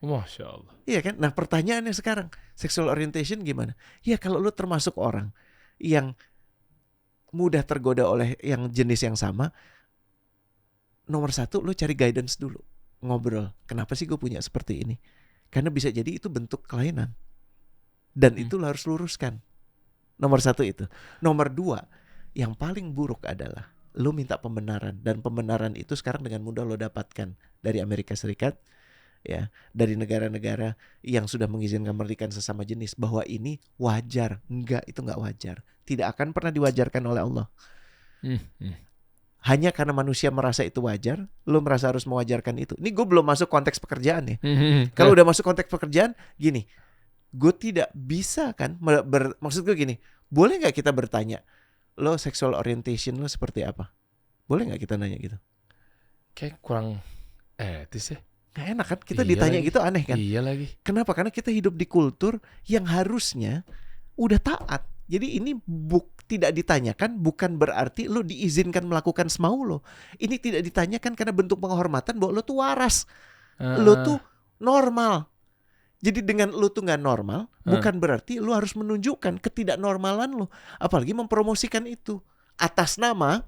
Masya Allah. Iya kan? Nah pertanyaannya sekarang, sexual orientation gimana? Ya kalau lu termasuk orang yang mudah tergoda oleh yang jenis yang sama, nomor 1 lu cari guidance dulu. Ngobrol, kenapa sih gue punya seperti ini? Karena bisa jadi itu bentuk kelainan. Dan itu lu harus luruskan. Nomor 1 itu. Nomor 2, yang paling buruk adalah lu minta pembenaran. Dan pembenaran itu sekarang dengan mudah lo dapatkan dari Amerika Serikat, ya, dari negara-negara yang sudah mengizinkan pernikahan sesama jenis, bahwa ini wajar. Enggak, itu enggak wajar. Tidak akan pernah diwajarkan oleh Allah. Hanya karena manusia merasa itu wajar, lo merasa harus mewajarkan itu. Ini gue belum masuk konteks pekerjaan ya. Kalau udah masuk konteks pekerjaan, gini, gue tidak bisa kan maksud gue gini, boleh nggak kita bertanya, lo sexual orientation lo seperti apa? Boleh nggak kita nanya gitu? Kayak kurang etis ya. Nggak enak kan? Kita ditanya lagi. gitu aneh kan? Iya lagi. Kenapa? Karena kita hidup di kultur yang harusnya udah taat. Jadi ini tidak ditanyakan bukan berarti lo diizinkan melakukan semau lo. Ini tidak ditanyakan karena bentuk penghormatan bahwa lo tuh waras. Lo tuh normal. Jadi dengan lu tuh nggak normal, bukan berarti lu harus menunjukkan ketidaknormalan lu, apalagi mempromosikan itu atas nama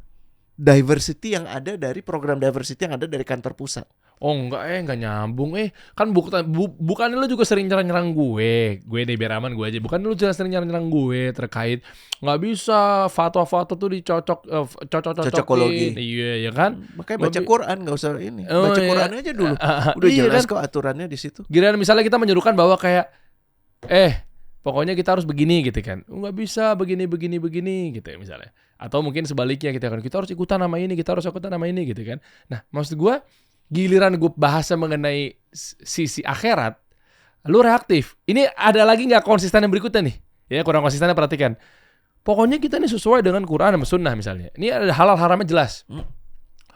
diversity yang ada dari program diversity yang ada dari kantor pusat. Oh enggak nyambung kan bukan lu juga sering nyerang gue nih biar aman gue aja, bukan lu juga sering nyerang gue terkait nggak bisa fatwa-fatwa tuh Cocokologi. iya ya kan, Makanya baca Quran, nggak usah ini, baca Quran aja dulu, udah iya jelas kan? kok aturannya di situ. Giliran misalnya kita menyerukan bahwa kayak pokoknya kita harus begini gitu kan, nggak bisa begini gitu ya misalnya, atau mungkin sebaliknya kita harus ikutan nama ini, kita harus ikutan nama ini gitu kan. Nah maksud gue, giliran gue bahasa mengenai sisi akhirat, lu reaktif. Ini ada lagi nggak konsisten yang berikutnya nih? Ya kurang konsistennya perhatikan. Pokoknya kita nih sesuai dengan Quran dan Sunnah misalnya. Ini ada halal haramnya jelas.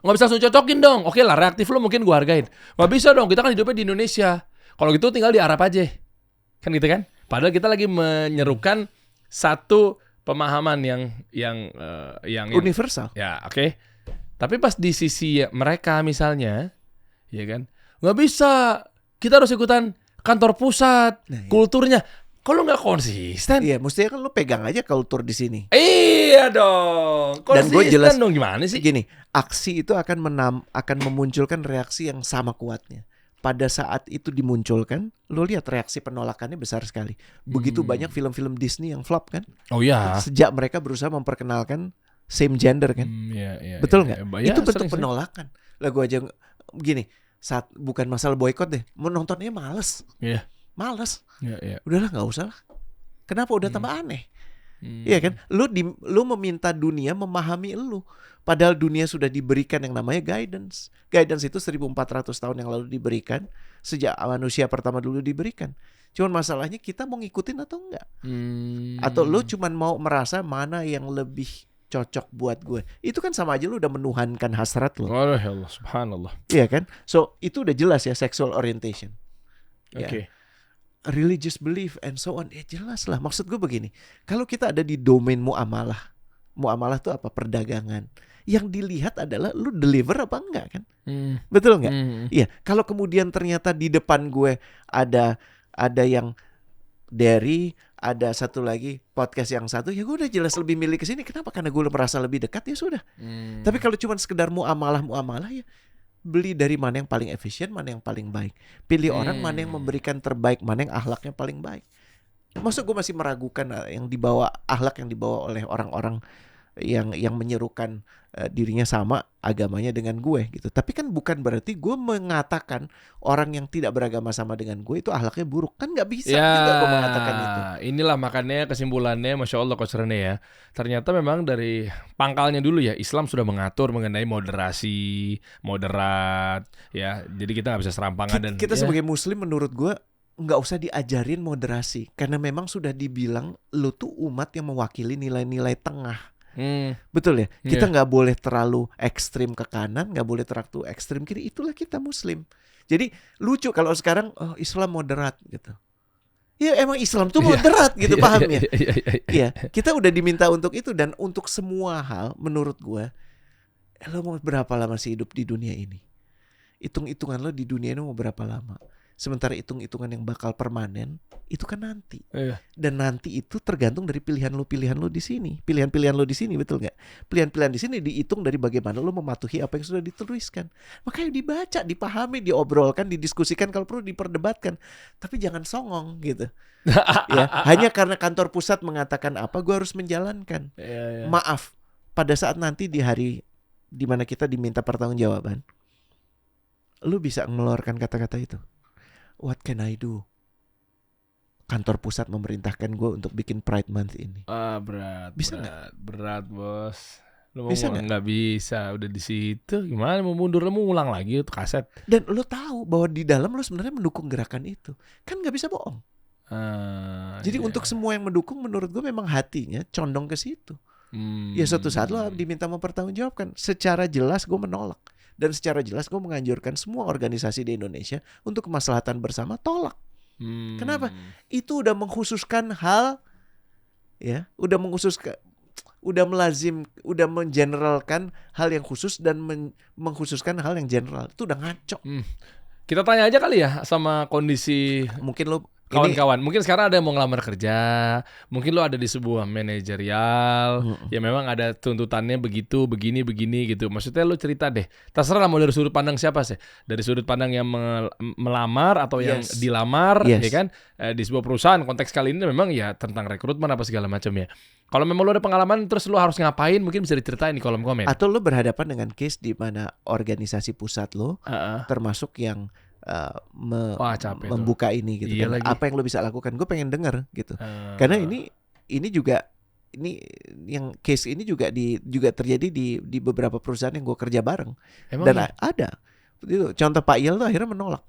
Nggak bisa langsung cocokin dong. Oke lah, reaktif lu mungkin gue hargain. Nggak bisa dong, kita kan hidupnya di Indonesia. Kalau gitu tinggal di Arab aja. Kan gitu kan? Padahal kita lagi menyerukan satu pemahaman yang universal. Ya, oke. Tapi pas di sisi mereka misalnya, ya kan, nggak bisa, kita harus ikutan kantor pusat, kulturnya. Kalau nggak konsisten, iya, mestinya kan lu pegang aja kultur di sini. Iya dong, konsisten. Dan gue jelas dong, gimana sih? Gini, aksi itu akan memunculkan reaksi yang sama kuatnya. Pada saat itu dimunculkan, lu lihat reaksi penolakannya besar sekali. Begitu banyak film-film Disney yang flop kan? Oh ya. Sejak mereka berusaha memperkenalkan same gender kan? Iya, betul nggak? Ya, Itu bentuk penolakan. Lah gue aja gini, saat bukan masalah boykot deh, mau nontonnya males. Iya. Males. Iya. Udahlah nggak usah lah. Kenapa udah tambah aneh? Iya kan? Lu meminta dunia memahami lu. Padahal dunia sudah diberikan yang namanya guidance. Guidance itu 1400 tahun yang lalu diberikan, sejak manusia pertama dulu diberikan. Cuman masalahnya kita mau ngikutin atau enggak? Atau lu cuman mau merasa mana yang lebih cocok buat gue. Itu kan sama aja lu udah menuhankan hasrat lu. Oh ya Allah, subhanallah. Iya kan? So itu udah jelas ya, sexual orientation. Oke. Religious belief and so on, jelas lah. Maksud gue begini, kalau kita ada di domain muamalah tuh apa? Perdagangan. Yang dilihat adalah lu deliver apa enggak kan? Betul nggak? Iya. Kalau kemudian ternyata di depan gue ada yang dari, ada satu lagi podcast yang satu, ya gue udah jelas lebih milih ke sini. Kenapa? Karena gue merasa lebih dekat, ya sudah. Tapi kalau cuma sekedar muamalah ya, beli dari mana yang paling efisien, mana yang paling baik. Pilih orang mana yang memberikan terbaik, mana yang akhlaknya paling baik. Maksud gue masih meragukan akhlak yang dibawa oleh orang-orang yang menyerukan dirinya sama agamanya dengan gue gitu. Tapi kan bukan berarti gue mengatakan orang yang tidak beragama sama dengan gue itu akhlaknya buruk. Kan nggak bisa juga gue mengatakan itu. Inilah makanya kesimpulannya, Masya Allah Coach Rene ya. Ternyata memang dari pangkalnya dulu ya, Islam sudah mengatur mengenai moderasi, moderat ya. Jadi kita nggak bisa serampangan. Kita sebagai muslim menurut gue nggak usah diajarin moderasi. Karena memang sudah dibilang lu tuh umat yang mewakili nilai-nilai tengah. Betul ya, kita nggak boleh terlalu ekstrim ke kanan, nggak boleh terlalu ekstrim kiri. Itulah kita muslim. Jadi lucu kalau sekarang Islam moderat gitu. Ya emang Islam tuh moderat gitu, paham ya? Iya, kita udah diminta untuk itu. Dan untuk semua hal menurut gue, lo mau berapa lama sih hidup di dunia ini? Hitung-hitungan lo di dunia ini mau berapa lama? Sementara hitung-hitungan yang bakal permanen itu kan nanti. Dan nanti itu tergantung dari pilihan lo di sini. Pilihan-pilihan lo di sini, betul nggak? Pilihan-pilihan di sini dihitung dari bagaimana lo mematuhi apa yang sudah dituliskan. Makanya dibaca, dipahami, diobrolkan, didiskusikan, kalau perlu diperdebatkan. Tapi jangan songong gitu. Ya, hanya karena kantor pusat mengatakan apa, gue harus menjalankan. Maaf, pada saat nanti di hari di mana kita diminta pertanggungjawaban, lo bisa mengeluarkan kata-kata itu. What can I do? Kantor pusat memerintahkan gue untuk bikin Pride Month ini. Berat. Bisa berat bos. Lo bisa nggak bisa, udah di situ. Gimana mau mundur, lo mau ulang lagi itu kaset. Dan lo tahu bahwa di dalam lo sebenarnya mendukung gerakan itu. Kan nggak bisa bohong. Jadi untuk semua yang mendukung, menurut gue memang hatinya condong ke situ. Ya suatu saat lo diminta mempertanggungjawabkan. Secara jelas gue menolak. Dan secara jelas gue menganjurkan semua organisasi di Indonesia untuk kemaslahatan bersama tolak. Kenapa? Itu udah mengkhususkan hal, ya, udah mengeneralkan hal yang khusus dan mengkhususkan hal yang general. Itu udah ngaco. Kita tanya aja kali ya sama kondisi Mungkin lo kawan-kawan. Mungkin sekarang ada yang mau ngelamar kerja, mungkin lo ada di sebuah manajerial, ya memang ada tuntutannya begitu, begini gitu. Maksudnya lo cerita deh. Terserah lah mau dari sudut pandang siapa sih. Dari sudut pandang yang melamar atau yang Yes. dilamar, Yes. ya kan? Di sebuah perusahaan konteks kali ini memang ya tentang rekrutmen apa segala macam ya. Kalau memang lo ada pengalaman terus lo harus ngapain, mungkin bisa diceritain di kolom komen. atau lo berhadapan dengan case di mana organisasi pusat lo Heeh. termasuk yang Wah, capek tuh. membuka ini gitu Iya kan. lagi. Apa yang lo bisa lakukan? Gue pengen denger gitu. Karena ini juga yang case ini juga terjadi di beberapa perusahaan yang gue kerja bareng. Emang Dan iya? ada itu contoh Pak Il tuh akhirnya menolak.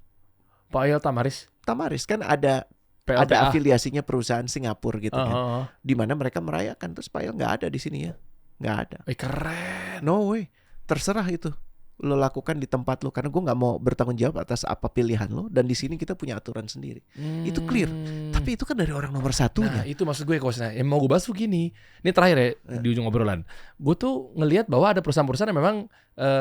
Pak Ayel Tamaris, Tamaris kan ada PLTA. afiliasinya perusahaan Singapura gitu kan. Heeh. Di mana mereka merayakan, terus Pak Il nggak ada di sini ya. Nggak ada. Keren. No way. Terserah itu lo lakukan di tempat lo, karena gue nggak mau bertanggung jawab atas apa pilihan lo, dan di sini kita punya aturan sendiri. Itu clear. Tapi itu kan dari orang nomor Nah satunya. itu maksud gue coachnya. Yang mau gue bahas tuh gini. Ini terakhir ya di ujung obrolan. Gue tuh ngelihat bahwa ada perusahaan-perusahaan yang memang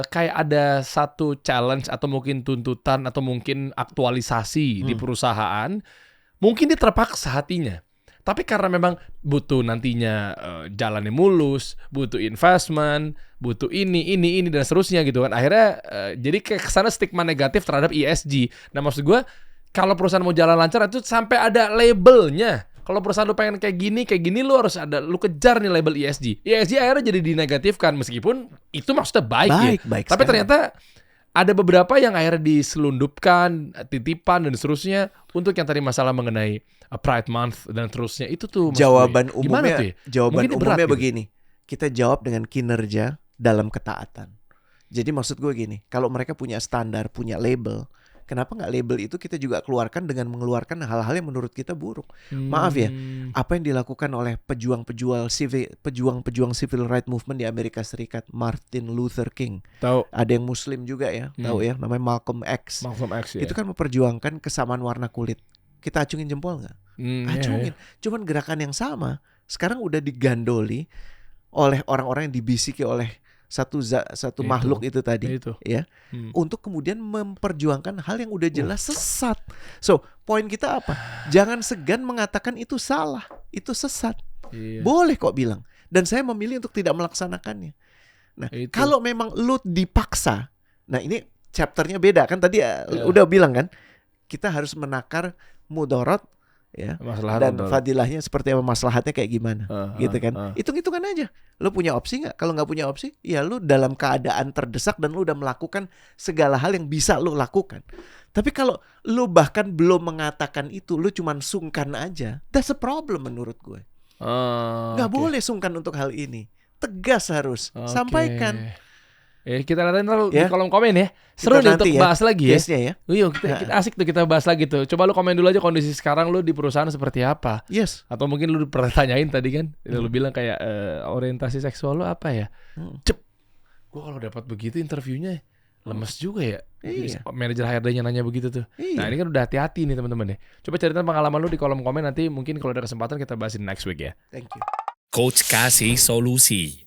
kayak ada satu challenge atau mungkin tuntutan atau mungkin aktualisasi di perusahaan. Mungkin dia terpaksa hatinya. Tapi karena memang butuh nantinya jalannya mulus, butuh investment, butuh ini dan seterusnya gitu kan. Akhirnya jadi kayak kesana stigma negatif terhadap ESG. Nah maksud gue kalau perusahaan mau jalan lancar itu sampai ada labelnya. Kalau perusahaan lu pengen kayak gini lu harus lu kejar nih label ESG. ESG akhirnya jadi dinegatifkan meskipun itu maksudnya baik ya. Baik Tapi sekali. ternyata ada beberapa yang akhirnya diselundupkan, titipan dan seterusnya untuk yang tadi masalah mengenai Pride Month dan terusnya itu tuh maksud Jawaban gue. Gimana tuh ya? Mungkin ini berat umumnya gitu. begini. Kita jawab dengan kinerja dalam ketaatan. Jadi maksud gue gini, kalau mereka punya standar, punya label, kenapa nggak label itu kita juga keluarkan dengan mengeluarkan hal-hal yang menurut kita buruk? Maaf ya, apa yang dilakukan oleh pejuang-pejuang civil right movement di Amerika Serikat, Martin Luther King. Tahu Ada yang Muslim juga ya, tahu ya, namanya Malcolm X. Malcolm X ya. Itu kan memperjuangkan kesamaan warna kulit. Kita acungin jempol nggak? Acungin. Cuman gerakan yang sama sekarang udah digandoli oleh orang-orang yang dibisiki oleh satu makhluk itu tadi, Itu. ya, untuk kemudian memperjuangkan hal yang udah jelas sesat. So, poin kita apa? Jangan segan mengatakan itu salah, itu sesat. Iya. Boleh kok bilang. Dan saya memilih untuk tidak melaksanakannya. Nah, Itu. kalau memang lu dipaksa, nah ini chapternya beda kan tadi udah bilang kan, kita harus menakar mudorot ya, Masalah dan fadilahnya seperti apa, maslahatnya kayak gimana, gitu kan. Hitung-hitungan aja. Lu punya opsi nggak? Kalau nggak punya opsi, ya lu dalam keadaan terdesak dan lu udah melakukan segala hal yang bisa lu lakukan. Tapi kalau lu bahkan belum mengatakan itu, lu cuman sungkan aja, that's a problem menurut gue. Nggak boleh sungkan untuk hal ini. Tegas harus. Sampaikan. Kita lihat ntar Ya. di kolom komen ya. Seru Kita nih nanti untuk ya, bahas lagi ya. case-nya ya. Yuk, kita asik tuh kita bahas lagi tuh. Coba lu komen dulu aja kondisi sekarang lu di perusahaan seperti apa. Yes. Atau mungkin lu pernah tanyain tadi kan, lu bilang kayak orientasi seksual lu apa ya? Gua kalau dapat begitu interviewnya lemes juga ya. Iya. Manajer HRD-nya nanya begitu tuh. Iya. Nah ini kan udah hati-hati nih teman-teman ya. Coba cerita pengalaman lu di kolom komen, nanti mungkin kalau ada kesempatan kita bahasin next week ya. Thank you. Coach kasih solusi.